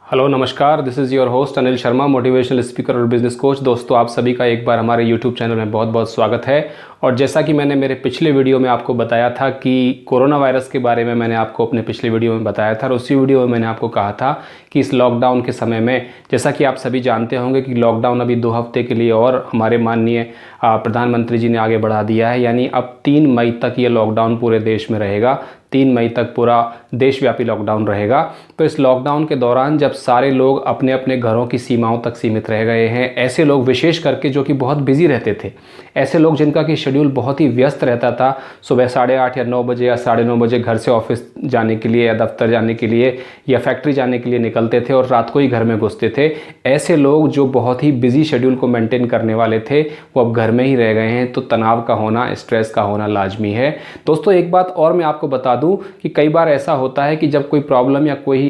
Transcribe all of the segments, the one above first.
Hello नमस्कार, this is your host Anil Sharma, motivational speaker और business coach. दोस्तों, आप सभी का एक बार हमारे यूट्यूब चैनल में बहुत बहुत स्वागत है। और जैसा कि मैंने मेरे पिछले वीडियो में आपको बताया था कि कोरोना वायरस के बारे में मैंने आपको अपने पिछले वीडियो में बताया था, और उसी वीडियो में मैंने आपको कहा था कि इस लॉकडाउन के समय में, जैसा कि आप सभी जानते होंगे कि लॉकडाउन अभी 2 हफ्ते के लिए और हमारे माननीय प्रधानमंत्री जी ने आगे बढ़ा दिया है। यानी अब 3 मई तक ये लॉकडाउन पूरे देश में रहेगा। 3 मई तक पूरा देशव्यापी लॉकडाउन रहेगा। तो इस लॉकडाउन के दौरान जब सारे लोग अपने अपने घरों की सीमाओं तक सीमित रह गए हैं, ऐसे लोग विशेष करके जो कि बहुत बिजी रहते थे, ऐसे लोग जिनका कि शेड्यूल बहुत ही व्यस्त रहता था, सुबह 8:30 या 9 बजे या 9:30 बजे घर से ऑफिस जाने के लिए या दफ्तर जाने के लिए या फैक्ट्री जाने के लिए निकलते थे और रात को ही घर में घुसते थे, ऐसे लोग जो बहुत ही बिजी शेड्यूल को मेंटेन करने वाले थे, वो अब घर में ही रह गए हैं। तो तनाव का होना, स्ट्रेस का होना लाजमी है। दोस्तों, एक बात और मैं आपको बता दूं कि कई बार ऐसा होता है कि जब कोई प्रॉब्लम या कोई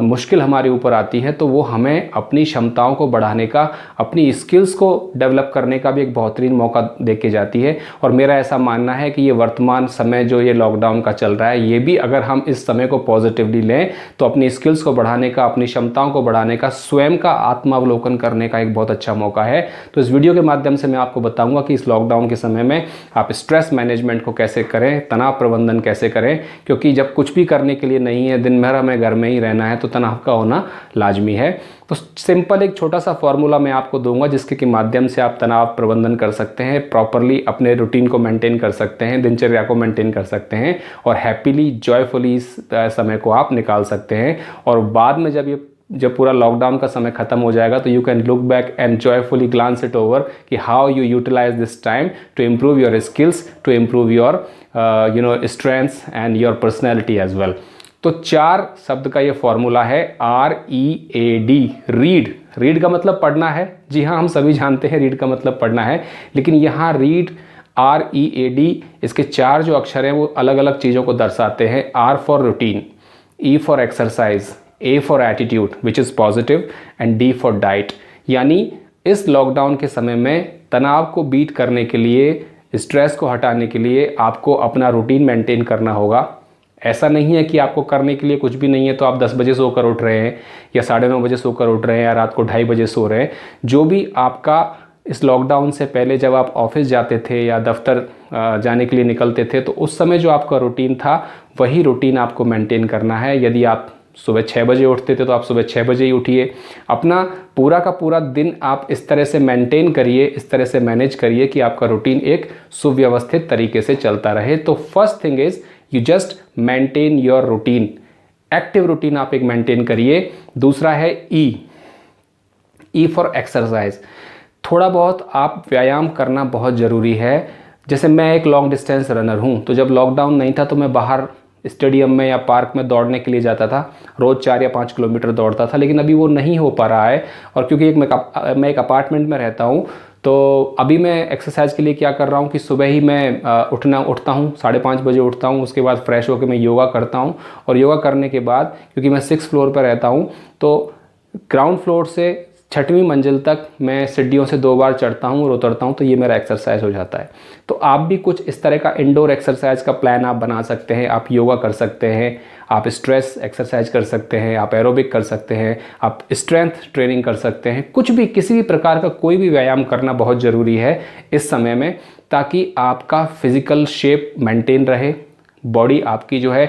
मुश्किल हमारे ऊपर आती है, तो वो हमें अपनी क्षमताओं को बढ़ाने का, अपनी स्किल्स को डेवलप करने का भी एक बेहतरीन मौका दे के जाती है। और मेरा ऐसा मानना है कि ये वर्तमान समय जो ये लॉकडाउन का चल रहा है, ये भी अगर हम इस समय को पॉजिटिवली लें तो अपनी स्किल्स को बढ़ाने का, अपनी क्षमताओं को बढ़ाने का, स्वयं का आत्मावलोकन करने का एक बहुत अच्छा मौका है। तो इस वीडियो के माध्यम से मैं आपको बताऊंगा कि इस लॉकडाउन के समय में आप स्ट्रेस मैनेजमेंट को कैसे करें, तनाव प्रबंधन कैसे करें, क्योंकि जब कुछ भी करने के लिए नहीं है, दिन भर हमें घर में ही रहना है, तो तनाव का होना लाजमी है। तो सिंपल एक छोटा सा फॉर्मूला मैं आपको दूंगा जिसके के माध्यम से आप तनाव प्रबंधन कर सकते हैं, प्रॉपरली अपने रूटीन को मेंटेन कर सकते हैं, दिनचर्या को मेंटेन कर सकते हैं और हैप्पीली जॉयफुली इस समय को आप निकाल सकते हैं। और बाद में जब पूरा लॉकडाउन का समय खत्म हो जाएगा, तो you can look back and joyfully glance it over कि how you utilise this time to improve your skills, to improve your strengths and your personality as well. तो 4 शब्द का ये फॉर्मूला है, READ, रीड का मतलब पढ़ना है। जी हाँ, हम सभी जानते हैं रीड का मतलब पढ़ना है, लेकिन यहाँ रीड, READ, इसके 4 जो अक्षर हैं वो अलग अलग चीज़ों को दर्शाते हैं। R for routine, E for exercise, A for attitude which is positive and D for diet. यानी इस लॉकडाउन के समय में तनाव को बीट करने के लिए, स्ट्रेस को हटाने के लिए आपको अपना रूटीन मेंटेन करना होगा। ऐसा नहीं है कि आपको करने के लिए कुछ भी नहीं है तो आप 10 बजे सोकर उठ रहे हैं या 9:30 बजे सोकर उठ रहे हैं या रात को 2:30 बजे सो रहे हैं। जो भी आपका इस लॉकडाउन से पहले जब आप ऑफिस जाते थे या दफ्तर जाने के लिए निकलते थे, तो उस समय जो आपका रूटीन था, वही रूटीन आपको मेंटेन करना है। यदि आप सुबह 6 बजे उठते थे तो आप सुबह 6 बजे ही उठिए। अपना पूरा का पूरा दिन आप इस तरह से मेंटेन करिए, इस तरह से मैनेज करिए कि आपका रूटीन एक सुव्यवस्थित तरीके से चलता रहे। तो first thing is you just maintain your routine, active routine आप एक मेंटेन करिए। दूसरा है ई फॉर एक्सरसाइज। थोड़ा बहुत आप व्यायाम करना बहुत ज़रूरी है। जैसे मैं एक लॉन्ग डिस्टेंस रनर हूँ, तो जब लॉकडाउन नहीं था तो मैं बाहर स्टेडियम में या पार्क में दौड़ने के लिए जाता था, रोज़ 4 या 5 किलोमीटर दौड़ता था। लेकिन अभी वो नहीं हो पा रहा है, और क्योंकि मैं एक अपार्टमेंट में रहता हूँ, तो अभी मैं एक्सरसाइज के लिए क्या कर रहा हूँ कि सुबह ही मैं उठता हूँ, 5:30 बजे उठता हूँ। उसके बाद फ्रेश होकर मैं योगा करता हूँ, और योगा करने के बाद, क्योंकि मैं 6th फ्लोर पर रहता हूँ, तो ग्राउंड फ्लोर से 6वीं मंजिल तक मैं सीढ़ियों से 2 बार चढ़ता हूँ और उतरता हूँ। तो ये मेरा एक्सरसाइज हो जाता है। तो आप भी कुछ इस तरह का इंडोर एक्सरसाइज का प्लान आप बना सकते हैं। आप योगा कर सकते हैं, आप स्ट्रेस एक्सरसाइज कर सकते हैं, आप एरोबिक कर सकते हैं, आप स्ट्रेंथ ट्रेनिंग कर सकते हैं। कुछ भी, किसी भी प्रकार का कोई भी व्यायाम करना बहुत ज़रूरी है इस समय में, ताकि आपका फिज़िकल शेप मेंटेन रहे, बॉडी आपकी जो है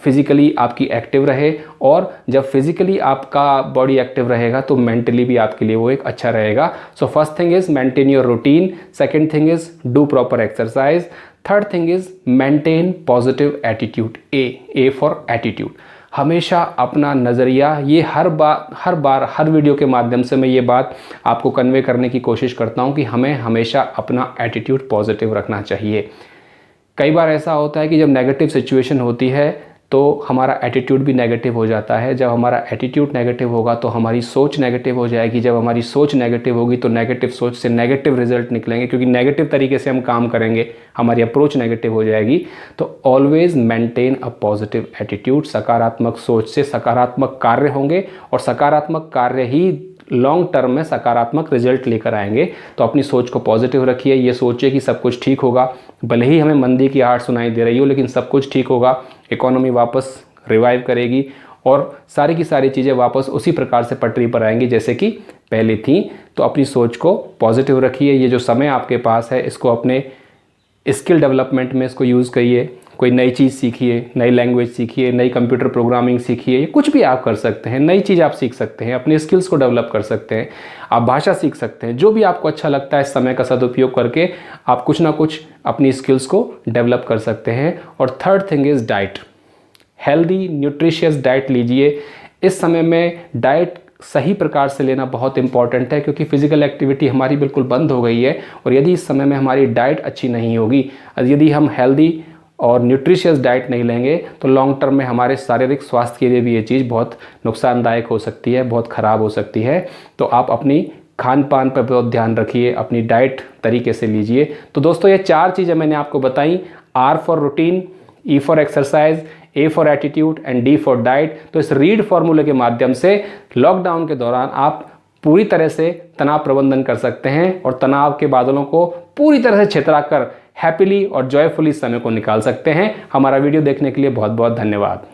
फिज़िकली आपकी एक्टिव रहे। और जब फिज़िकली आपका बॉडी एक्टिव रहेगा तो मेंटली भी आपके लिए वो एक अच्छा रहेगा। So first thing is maintain your routine, second thing is do proper exercise, third thing is maintain positive attitude, A for attitude. हमेशा अपना नज़रिया, ये हर बार हर वीडियो के माध्यम से मैं ये बात आपको कन्वे करने की कोशिश करता हूँ कि हमें हमेशा अपना एटीट्यूड पॉजिटिव रखना चाहिए। कई बार ऐसा होता है कि जब नेगेटिव सिचुएशन होती है तो हमारा एटीट्यूड भी नेगेटिव हो जाता है। जब हमारा एटीट्यूड नेगेटिव होगा तो हमारी सोच नेगेटिव हो जाएगी। जब हमारी सोच नेगेटिव होगी तो नेगेटिव सोच से नेगेटिव रिजल्ट निकलेंगे, क्योंकि नेगेटिव तरीके से हम काम करेंगे, हमारी अप्रोच नेगेटिव हो जाएगी। तो always maintain a positive attitude. सकारात्मक सोच से सकारात्मक कार्य होंगे, और सकारात्मक कार्य ही लॉन्ग टर्म में सकारात्मक रिजल्ट लेकर आएंगे। तो अपनी सोच को पॉजिटिव रखिए। ये सोचिए कि सब कुछ ठीक होगा, भले ही हमें मंदी की आहट सुनाई दे रही हो, लेकिन सब कुछ ठीक होगा। इकोनॉमी वापस रिवाइव करेगी और सारी की सारी चीज़ें वापस उसी प्रकार से पटरी पर आएंगी जैसे कि पहले थी। तो अपनी सोच को पॉजिटिव रखिए। ये जो समय आपके पास है इसको अपने स्किल डेवलपमेंट में इसको यूज़ करिए। कोई नई चीज़ सीखिए, नई लैंग्वेज सीखिए, नई कंप्यूटर प्रोग्रामिंग सीखिए, कुछ भी आप कर सकते हैं। नई चीज़ आप सीख सकते हैं, अपने स्किल्स को डेवलप कर सकते हैं, आप भाषा सीख सकते हैं। जो भी आपको अच्छा लगता है इस समय का सदुपयोग करके आप कुछ ना कुछ अपनी स्किल्स को डेवलप कर सकते हैं। और third thing is diet. Healthy nutritious diet लीजिए। इस समय में डाइट सही प्रकार से लेना बहुत इंपॉर्टेंट है, क्योंकि फिजिकल एक्टिविटी हमारी बिल्कुल बंद हो गई है। और यदि इस समय में हमारी डाइट अच्छी नहीं होगी, यदि हम हेल्दी और न्यूट्रिशियस डाइट नहीं लेंगे, तो लॉन्ग टर्म में हमारे शारीरिक स्वास्थ्य के लिए भी ये चीज़ बहुत नुकसानदायक हो सकती है, बहुत ख़राब हो सकती है। तो आप अपनी खान पान पर बहुत ध्यान रखिए, अपनी डाइट तरीके से लीजिए। तो दोस्तों ये 4 चीज़ें मैंने आपको बताई। R for routine, E for exercise, A for attitude and D for diet. तो इस रीड फॉर्मूले के माध्यम से लॉकडाउन के दौरान आप पूरी तरह से तनाव प्रबंधन कर सकते हैं और तनाव के बादलों को पूरी तरह से छितरा कर हैप्पीली और जॉयफुली समय को निकाल सकते हैं। हमारा वीडियो देखने के लिए बहुत बहुत धन्यवाद।